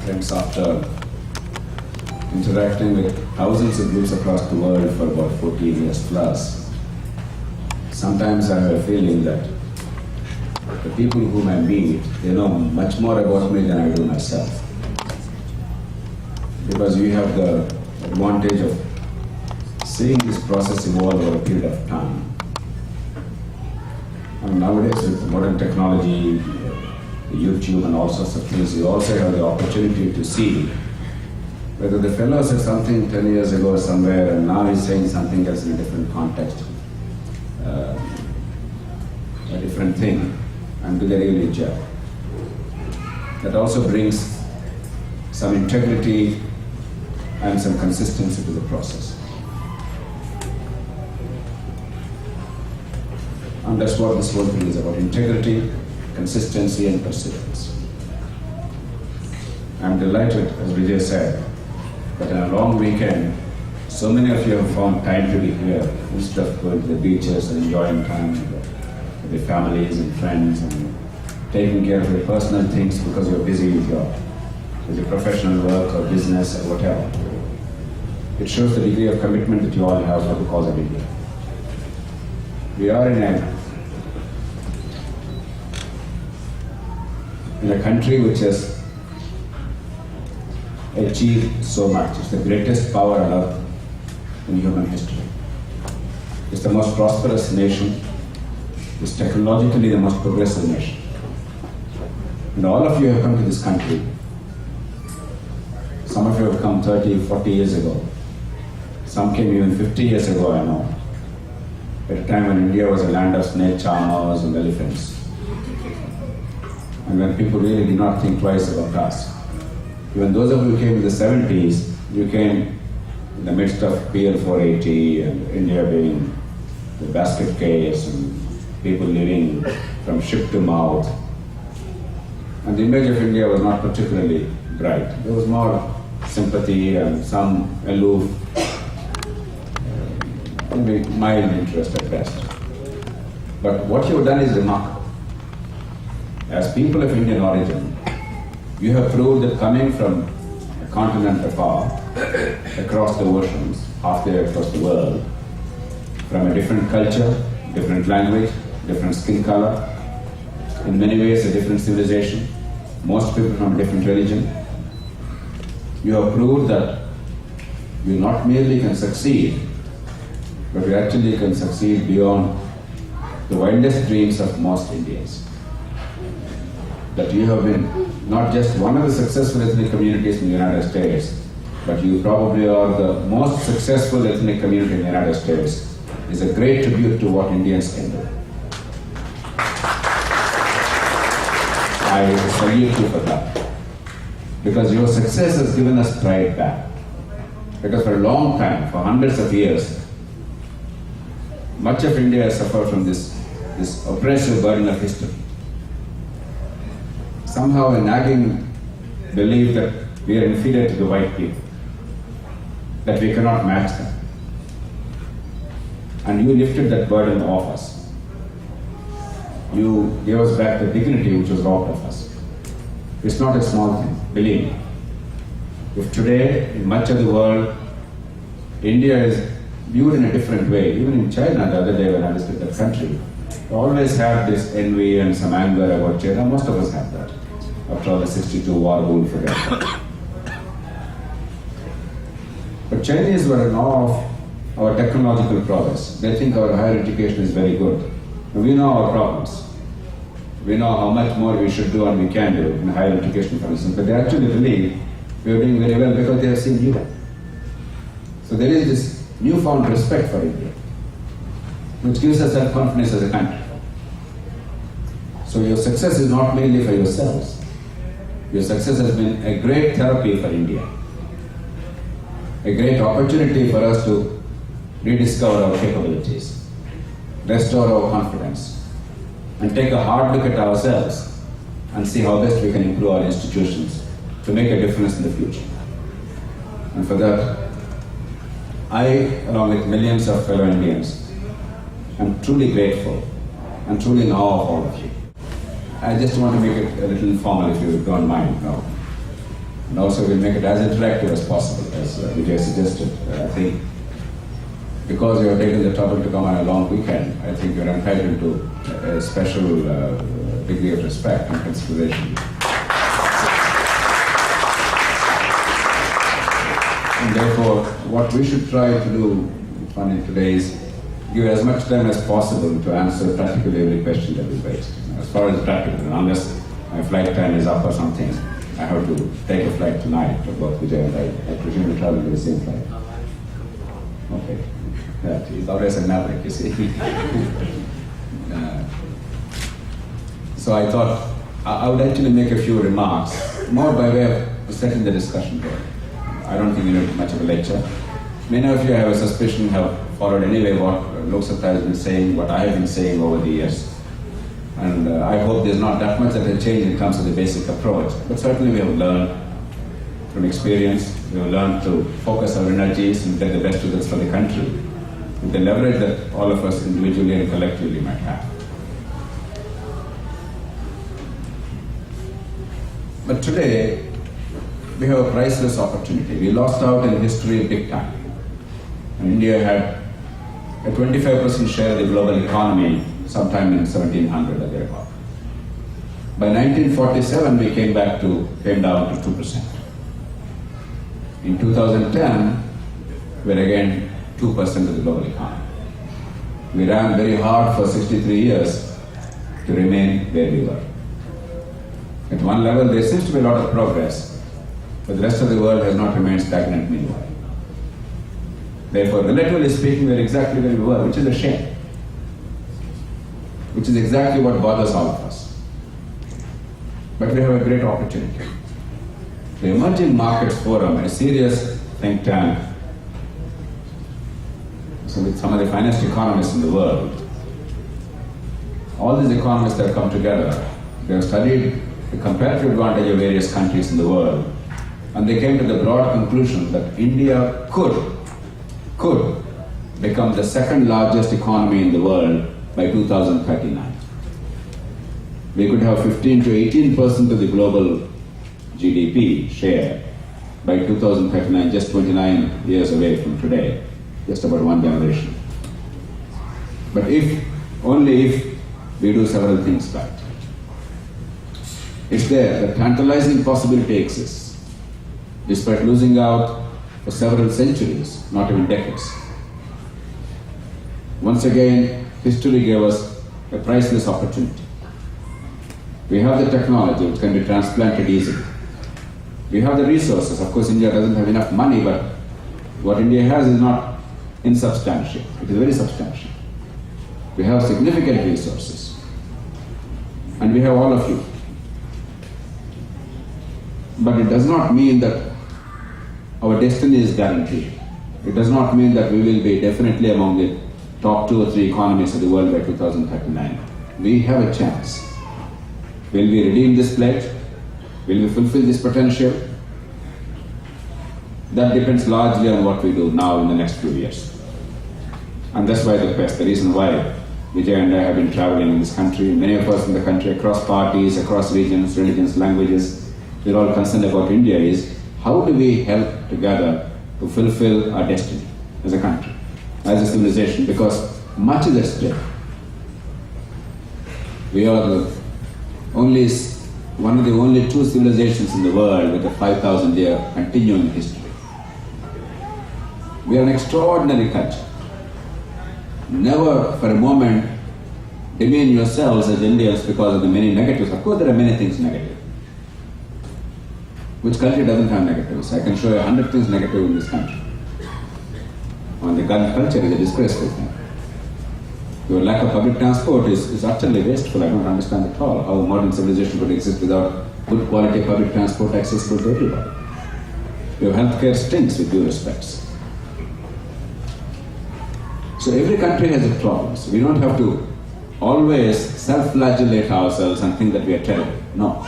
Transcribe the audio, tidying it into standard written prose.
Friends, after interacting with thousands of groups across the world for about 14 years plus, sometimes I have a feeling that the people whom I meet, they know much more about me than I do myself. Because we have the advantage of seeing this process evolve over a period of time. And nowadays with modern technology, YouTube and all sorts of things, you also have the opportunity to see whether the fellow said something 10 years ago somewhere and now he's saying something else in a different context, a different thing, and do they really gel. That also brings some integrity and some consistency to the process. And that's what this whole thing is about: integrity, consistency, and perseverance. I'm delighted, as Vijay said, that in a long weekend, so many of you have found time to be here instead of going to the beaches and enjoying time with your families and friends and taking care of your personal things because you're busy with your professional work or business or whatever. It shows the degree of commitment that you all have for the cause of India. We are in a country which has achieved so much. It's the greatest power on earth in human history. It's the most prosperous nation. It's technologically the most progressive nation. And all of you have come to this country. Some of you have come 30, 40 years ago. Some came even 50 years ago, I know. At a time when India was a land of snake charmers and elephants. And when people really did not think twice about us. Even those of you who came in the 70s, you came in the midst of PL 480 and India being the basket case and people living from ship to mouth. And the image of India was not particularly bright. There was more sympathy and some aloof, maybe mild interest at best. But what you have done is remarkable. As people of Indian origin, you have proved that coming from a continent afar, across the oceans, halfway across the world, from a different culture, different language, different skin color, in many ways a different civilization, most people from a different religion, you have proved that you not merely can succeed, but you actually can succeed beyond the wildest dreams of most Indians. That you have been not just one of the successful ethnic communities in the United States, but you probably are the most successful ethnic community in the United States, is a great tribute to what Indians can do. I salute you for that. Because your success has given us pride back. Because for a long time, for hundreds of years, much of India has suffered from this oppressive burden of history. Somehow a nagging belief that we are inferior to the white people, that we cannot match them. And you lifted that burden off us. You gave us back the dignity which was robbed of us. It's not a small thing, believe me. If today, in much of the world, India is viewed in a different way, even in China the other day when I visited that country, we always have this envy and some anger about China. Most of us have that. After all, the 62 war rule for them. But Chinese were in awe of our technological progress. They think our higher education is very good. And we know our problems. We know how much more we should do and we can do in higher education, for instance. But they actually believe we are doing very well because they have seen you. So there is this newfound respect for India, which gives us self-confidence as a country. So your success is not merely for yourselves. Your success has been a great therapy for India, a great opportunity for us to rediscover our capabilities, restore our confidence, and take a hard look at ourselves and see how best we can improve our institutions to make a difference in the future. And for that, I, along with millions of fellow Indians, am truly grateful and truly in awe of all of you. I just want to make it a little informal, if you don't mind now. And also we'll make it as interactive as possible, as Vijay suggested. I think because you have taken the trouble to come on a long weekend, I think you're entitled to a special degree of respect and consideration. And therefore, what we should try to do, Pandit, today is give as much time as possible to answer practically every question that is raised. As far as practical, unless my flight time is up or something, I have to take a flight tonight for both Vijay and I presume we travel with the same flight. Okay. Yeah, he's always a maverick, you see. So I thought I would actually make a few remarks, more by way of setting the discussion going. I don't think you need much of a lecture. Many of you, I have a suspicion, have followed anyway what Lok Sabha has been saying, what I have been saying over the years. And I hope there's not that much that has changed in terms of the basic approach. But certainly we have learned from experience, we have learned to focus our energies and get the best results for the country with the leverage that all of us individually and collectively might have. But today, we have a priceless opportunity. We lost out in history big time. And India had a 25% share of the global economy sometime in 1700 or thereabout. By 1947, we came down to 2%. In 2010, we're again 2% of the global economy. We ran very hard for 63 years to remain where we were. At one level, there seems to be a lot of progress, but the rest of the world has not remained stagnant meanwhile. Therefore, relatively speaking, we're exactly where we were, which is a shame. Which is exactly what bothers all of us. But we have a great opportunity. The Emerging Markets Forum, a serious think tank, so with some of the finest economists in the world, all these economists that have come together, they have studied the comparative advantage of various countries in the world, and they came to the broad conclusion that India could become the second largest economy in the world by 2039. We could have 15 to 18% of the global GDP share by 2039, just 29 years away from today, just about one generation. But only if we do several things right. It's there, the tantalizing possibility exists, despite losing out for several centuries, not even decades. Once again, history gave us a priceless opportunity. We have the technology which can be transplanted easily. We have the resources. Of course, India doesn't have enough money, but what India has is not insubstantial. It is very substantial. We have significant resources. And we have all of you. But it does not mean that our destiny is guaranteed. It does not mean that we will be definitely among the top 2 or 3 economies of the world by 2039. We have a chance. Will we redeem this pledge? Will we fulfill this potential? That depends largely on what we do now in the next few years. And that's why the quest, the reason why Vijay and I have been traveling in this country, many of us in the country, across parties, across regions, religions, languages, we're all concerned about India is how do we help together to fulfill our destiny as a country, as a civilization, because much is at stake. We are one of the only 2 civilizations in the world with a 5,000-year continuing history. We are an extraordinary culture. Never for a moment demean yourselves as Indians because of the many negatives. Of course, there are many things negative. Which country doesn't have negatives? I can show you 100 things negative in this country. And the gun culture is a disgraceful thing. Your lack of public transport is utterly wasteful. I don't understand at all how modern civilization could exist without good quality public transport accessible to everybody. Your healthcare stinks with due respects. So every country has its problems. We don't have to always self-flagellate ourselves and think that we are terrible. No.